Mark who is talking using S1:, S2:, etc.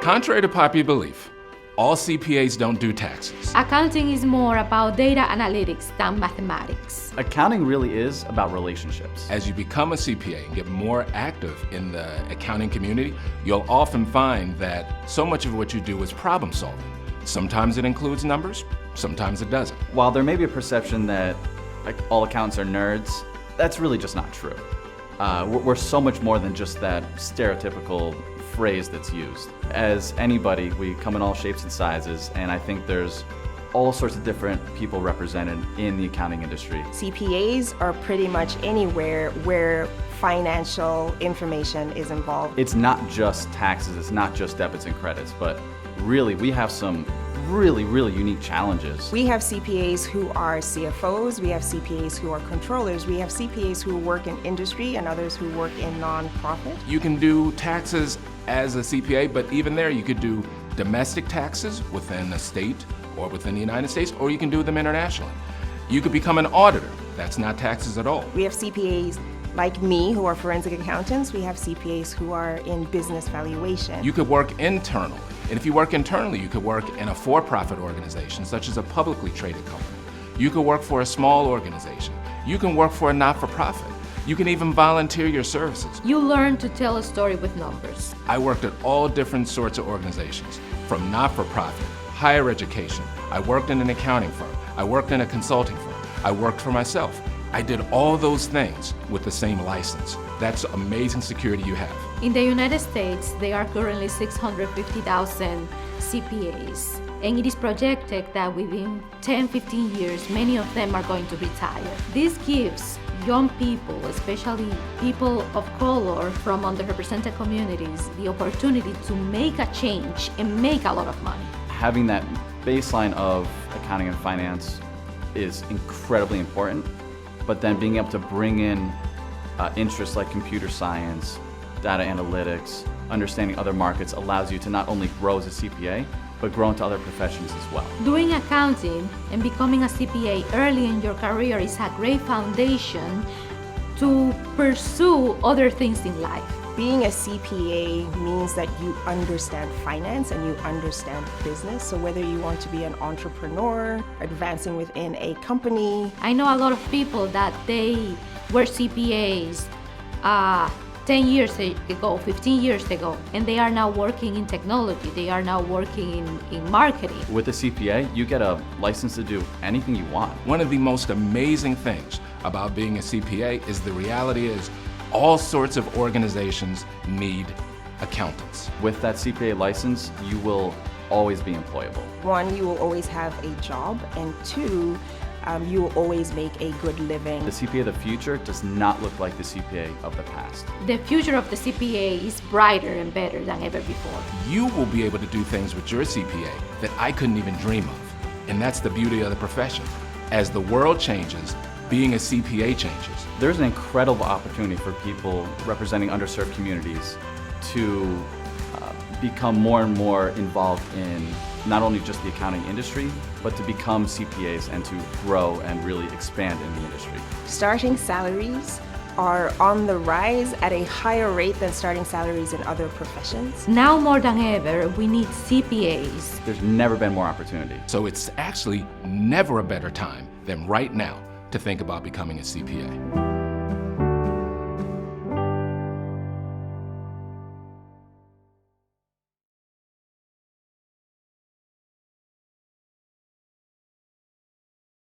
S1: Contrary to popular belief, all CPAs don't do taxes.
S2: Accounting is more about data analytics than mathematics.
S3: Accounting really is about relationships.
S1: As you become a CPA and get more active in the accounting community, you'll often find that so much of what you do is problem solving. Sometimes it includes numbers, sometimes it doesn't.
S3: While there may be a perception that all accountants are nerds, that's really just not true. We're so much more than just that stereotypical phrase that's used. As anybody, we come in all shapes and sizes, and I think there's all sorts of different people represented in the accounting industry.
S4: CPAs are pretty much anywhere where financial information is involved.
S3: It's not just taxes, it's not just debits and credits, but really we have some really unique challenges.
S4: We have CPAs who are CFOs, we have CPAs who are controllers, we have CPAs who work in industry and others who work in non-profit.
S1: You can do taxes as a CPA, but even there you could do domestic taxes within a state or within the United States, or you can do them internationally. You could become an auditor. That's not taxes at all.
S4: We have CPAs like me who are forensic accountants. We have CPAs who are in business valuation.
S1: You could work internally. And if you work internally, you could work in a for-profit organization, such as a publicly traded company. You could work for a small organization. You can work for a not-for-profit. You can even volunteer your services.
S2: You learn to tell a story with numbers.
S1: I worked at all different sorts of organizations, from not-for-profit, higher education. I worked in an accounting firm. I worked in a consulting firm. I worked for myself. I did all those things with the same license. That's amazing security you have.
S2: In the United States, there are currently 650,000 CPAs, and it is projected that within 10-15 years, many of them are going to retire. This gives young people, especially people of color from underrepresented communities, the opportunity to make a change and make a lot of money.
S3: Having that baseline of accounting and finance is incredibly important, but then being able to bring in interests like computer science, data analytics, understanding other markets allows you to not only grow as a CPA, but grow into other professions as well.
S2: Doing accounting and becoming a CPA early in your career is a great foundation to pursue other things in life.
S4: Being a CPA means that you understand finance and you understand business. So whether you want to be an entrepreneur, advancing within a company.
S2: I know a lot of people that they were CPAs 10 years ago, 15 years ago, and they are now working in technology. They are now working in marketing.
S3: With a CPA, you get a license to do anything you want.
S1: One of the most amazing things about being a CPA is the reality is all sorts of organizations need accountants.
S3: With that CPA license, you will always be employable.
S4: One, you will always have a job, and two, you will always make a good living.
S3: The CPA of the future does not look like the CPA of the past.
S2: The future of the CPA is brighter and better than ever before.
S1: You will be able to do things with your CPA that I couldn't even dream of. And that's the beauty of the profession. As the world changes, being a CPA changes.
S3: There's an incredible opportunity for people representing underserved communities to become more and more involved in not only just the accounting industry, but to become CPAs and to grow and really expand in the industry.
S4: Starting salaries are on the rise at a higher rate than starting salaries in other professions.
S2: Now more than ever, we need CPAs.
S3: There's never been more opportunity.
S1: So it's actually never a better time than right now to think about becoming a CPA.